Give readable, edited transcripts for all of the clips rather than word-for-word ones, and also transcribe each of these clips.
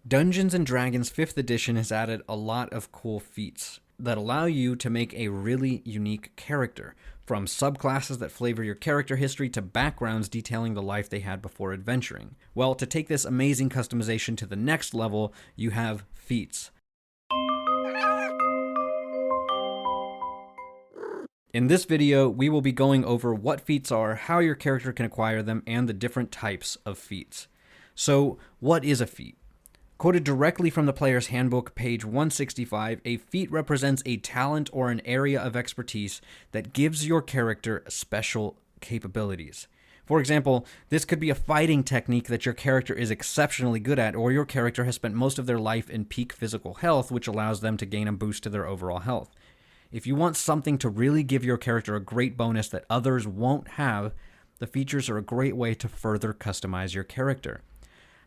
Dungeons & Dragons 5th edition has added a lot of cool feats that allow you to make a really unique character, from subclasses that flavor your character history to backgrounds detailing the life they had before adventuring. Well, to take this amazing customization to the next level, you have Feats. In this video, we will be going over what feats are, how your character can acquire them, and the different types of feats. So, what is a feat? Quoted directly from the player's handbook, page 165, a feat represents a talent or an area of expertise that gives your character special capabilities. For example, this could be a fighting technique that your character is exceptionally good at, or your character has spent most of their life in peak physical health, which allows them to gain a boost to their overall health. If you want something to really give your character a great bonus that others won't have, the features are a great way to further customize your character.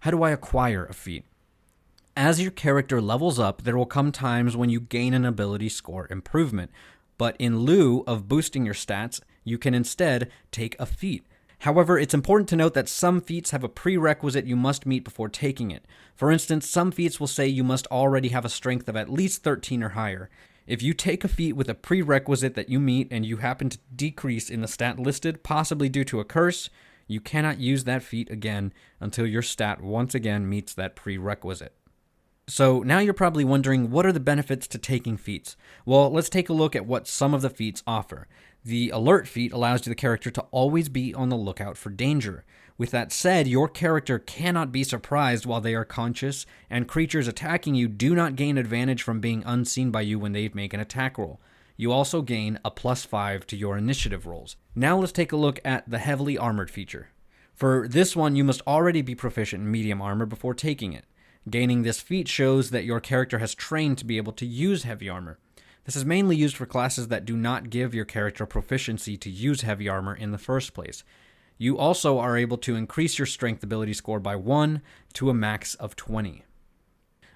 How do I acquire a feat? As your character levels up, there will come times when you gain an ability score improvement, but in lieu of boosting your stats, you can instead take a feat. However, it's important to note that some feats have a prerequisite you must meet before taking it. For instance, some feats will say you must already have a strength of at least 13 or higher. If you take a feat with a prerequisite that you meet and you happen to decrease in the stat listed, possibly due to a curse, you cannot use that feat again until your stat once again meets that prerequisite. So now you're probably wondering, what are the benefits to taking feats? Well, let's take a look at what some of the feats offer. The alert feat allows the character to always be on the lookout for danger. With that said, your character cannot be surprised while they are conscious, and creatures attacking you do not gain advantage from being unseen by you when they make an attack roll. You also gain a +5 to your initiative rolls. Now let's take a look at the heavily armored feature. For this one, you must already be proficient in medium armor before taking it. Gaining this feat shows that your character has trained to be able to use heavy armor. This is mainly used for classes that do not give your character proficiency to use heavy armor in the first place. You also are able to increase your strength ability score by 1 to a max of 20.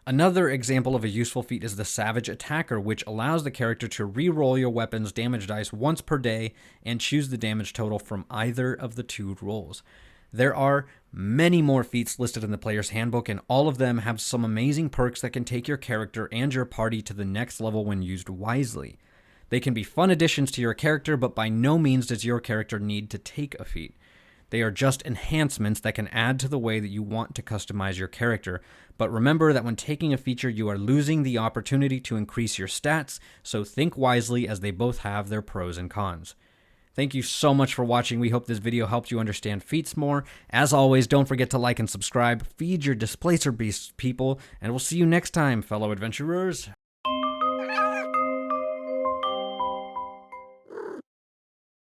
Another example of a useful feat is the Savage Attacker, which allows the character to re-roll your weapon's damage dice once per day and choose the damage total from either of the two rolls. There are many more feats listed in the player's handbook, and all of them have some amazing perks that can take your character and your party to the next level when used wisely. They can be fun additions to your character, but by no means does your character need to take a feat. They are just enhancements that can add to the way that you want to customize your character, but remember that when taking a feature, you are losing the opportunity to increase your stats, so think wisely as they both have their pros and cons. Thank you so much for watching. We hope this video helped you understand feats more. As always, don't forget to like and subscribe. Feed your Displacer Beasts, people, and we'll see you next time, fellow adventurers.